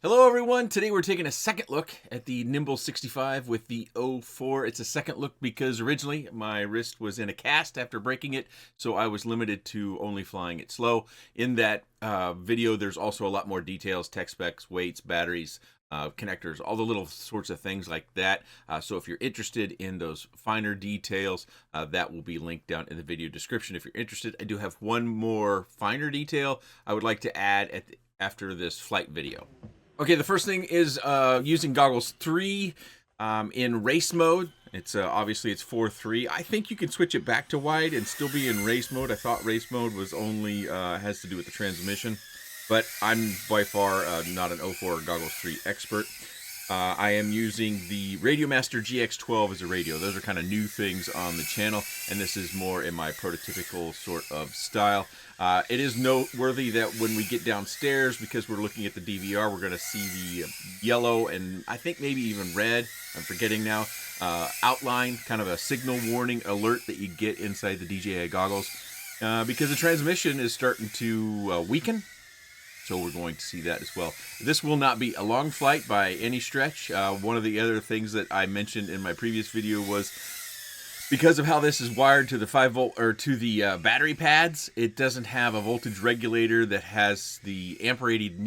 Hello everyone, today we're taking a second look at the Nimble65 with the 04. It's a second look because originally my wrist was in a cast after breaking it, so I was limited to only flying it slow. In that video there's also a lot more details, tech specs, weights, batteries, connectors, all the little sorts of things like that. So if you're interested in those finer details, that will be linked down in the video description if you're interested. I do have one more finer detail I would like to add after this flight video. Okay, the first thing is using goggles 3 in race mode. It's obviously it's 4.3. I think you can switch it back to wide and still be in race mode. I thought race mode was only has to do with the transmission, but I'm by far not an 04 goggles 3 expert. I am using the Radiomaster GX12 as a radio. Those are kind of new things on the channel, and this is more in my prototypical sort of style. It is noteworthy that when we get downstairs, because we're looking at the DVR, we're going to see the yellow and I think maybe even red, I'm forgetting now, outline, kind of a signal warning alert that you get inside the DJI goggles, because the transmission is starting to weaken. So we're going to see that as well. This will not be a long flight by any stretch. One of the other things that I mentioned in my previous video was because of how this is wired to the 5-volt or to the battery pads, it doesn't have a voltage regulator that has the amp rating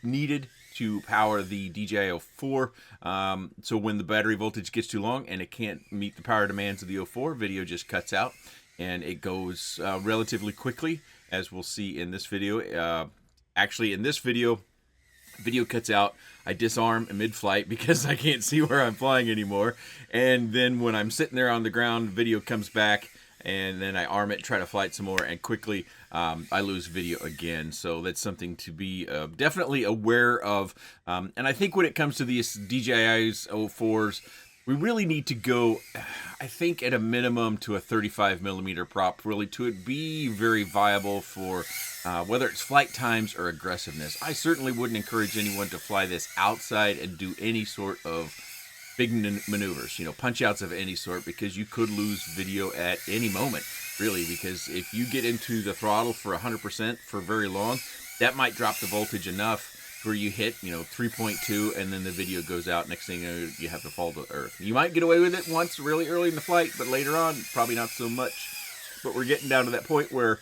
needed to power the DJI 04. So when the battery voltage gets too long and it can't meet the power demands of the 04, video just cuts out and it goes relatively quickly, as we'll see in this video. Actually, in this video cuts out. I disarm mid-flight because I can't see where I'm flying anymore. And then when I'm sitting there on the ground, video comes back, and then I arm it, try to fly it some more, and quickly I lose video again. So that's something to be definitely aware of. And I think when it comes to these DJI's 04s, we really need to go, I think, at a minimum to a 35mm prop, really, to it be very viable for whether it's flight times or aggressiveness. I certainly wouldn't encourage anyone to fly this outside and do any sort of big maneuvers, punch outs of any sort, because you could lose video at any moment, really, because if you get into the throttle for 100% for very long, that might drop the voltage enough where you hit 3.2 and then the video goes out. Next thing you know, you have to fall to earth. You might get away with it once really early in the flight, but later on probably not so much. But we're getting down to that point where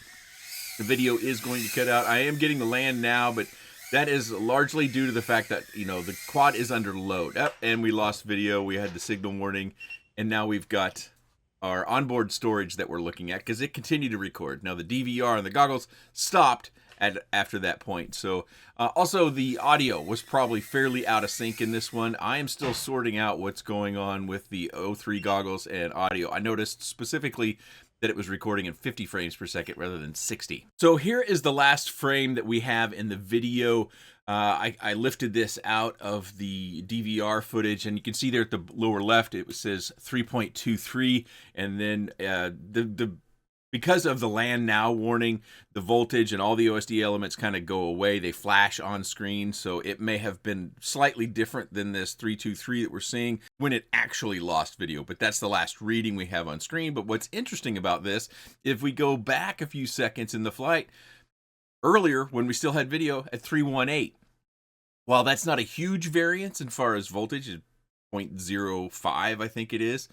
the video is going to cut out. I am getting the land now, but that is largely due to the fact that the quad is under load. And we lost video. We had the signal warning, and now we've got our onboard storage that we're looking at because it continued to record. Now the DVR and the goggles stopped after that point. So also the audio was probably fairly out of sync in this one. I am still sorting out what's going on with the 03 goggles and audio. I noticed specifically that it was recording in 50 frames per second rather than 60. So here is the last frame that we have in the video. I lifted this out of the DVR footage, and you can see there at the lower left it says 3.23, and then because of the land now warning, the voltage and all the OSD elements kind of go away. They flash on screen, so it may have been slightly different than this 323 that we're seeing when it actually lost video, but that's the last reading we have on screen. But what's interesting about this, if we go back a few seconds in the flight, earlier when we still had video at 318, while that's not a huge variance as far as voltage, 0.05 I think it is,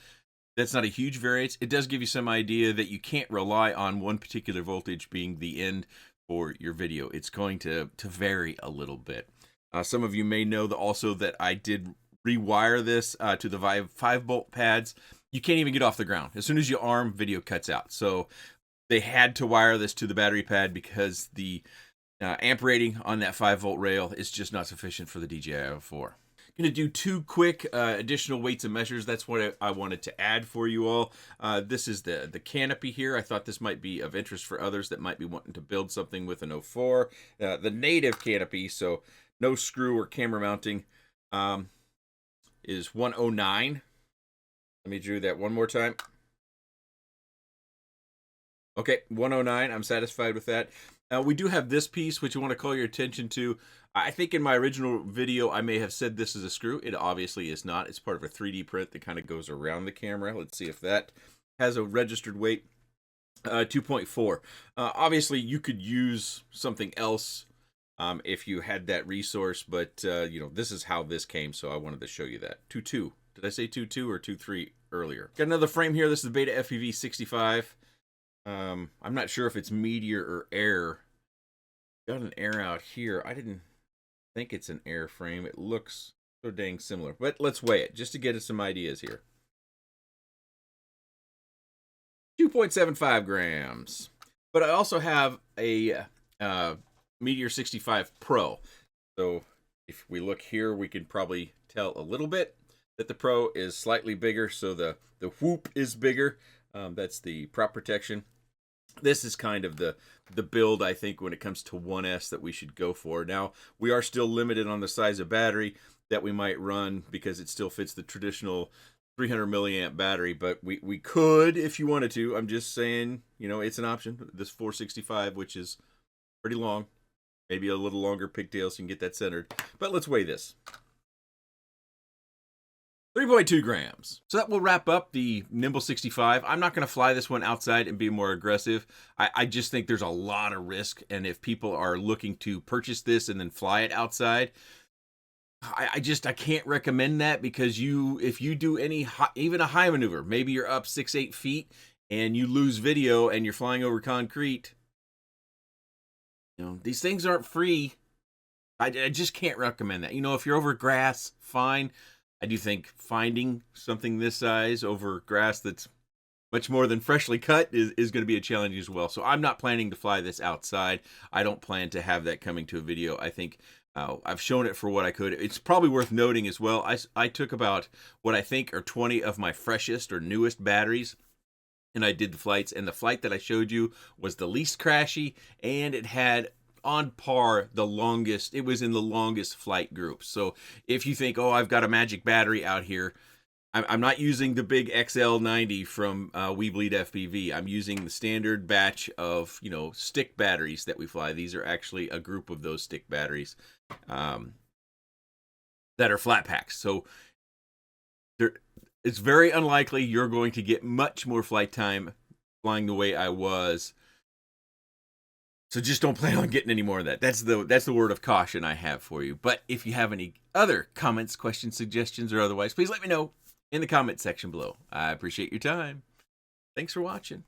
that's not a huge variance. It does give you some idea that you can't rely on one particular voltage being the end for your video. It's going to vary a little bit. Some of you may know also that I did rewire this to the 5-volt pads. You can't even get off the ground. As soon as you arm, video cuts out. So they had to wire this to the battery pad because the amp rating on that 5-volt rail is just not sufficient for the DJI 04. Going to do two quick additional weights and measures. That's what I wanted to add for you all. This is the Canopy here. I thought this might be of interest for others that might be wanting to build something with an 04. The native Canopy, so no screw or camera mounting, is 109. Let me do that one more time. Okay, 109. I'm satisfied with that. We do have this piece, which I want to call your attention to. I think in my original video, I may have said this is a screw. It obviously is not. It's part of a 3D print that kind of goes around the camera. Let's see if that has a registered weight. 2.4. Obviously, you could use something else if you had that resource, but you know, this is how this came, so I wanted to show you that. 2.2. Did I say 2.2 or 2.3 earlier? Got another frame here. This is the Beta FPV 65. I'm not sure if it's Meteor or Air. Got an Air out here. I didn't think it's an Air frame. It looks so dang similar. But let's weigh it just to get us some ideas here. 2.75 grams. But I also have a Meteor 65 Pro. So if we look here, we can probably tell a little bit that the Pro is slightly bigger. So the whoop is bigger. That's the prop protection. This is kind of the build, I think, when it comes to 1S that we should go for. Now, we are still limited on the size of battery that we might run because it still fits the traditional 300 milliamp battery, but we could if you wanted to. I'm just saying, you know, it's an option. This 465, which is pretty long, maybe a little longer pigtail so you can get that centered. But let's weigh this. 3.2 grams. So that will wrap up the Nimble65. I'm not going to fly this one outside and be more aggressive. I just think there's a lot of risk, and if people are looking to purchase this and then fly it outside, I can't recommend that, because if you do any even a high maneuver, maybe you're up 6-8 feet and you lose video and you're flying over concrete, you know, these things aren't free. I just can't recommend that. You know, if you're over grass, fine. I do think finding something this size over grass that's much more than freshly cut is going to be a challenge as well. So I'm not planning to fly this outside. I don't plan to have that coming to a video. I think I've shown it for what I could. It's probably worth noting as well, I took about what I think are 20 of my freshest or newest batteries, and I did the flights. And the flight that I showed you was the least crashy, and it had on par the longest. It was in the longest flight group. So if you think, oh, I've got a magic battery out here, I'm not using the big XL90 from We Bleed FPV. I'm using the standard batch of, you know, stick batteries that we fly. These are actually a group of those stick batteries that are flat packs. So it's very unlikely you're going to get much more flight time flying the way I was. So just don't plan on getting any more of that. That's the word of caution I have for you. But if you have any other comments, questions, suggestions, or otherwise, please let me know in the comment section below. I appreciate your time. Thanks for watching.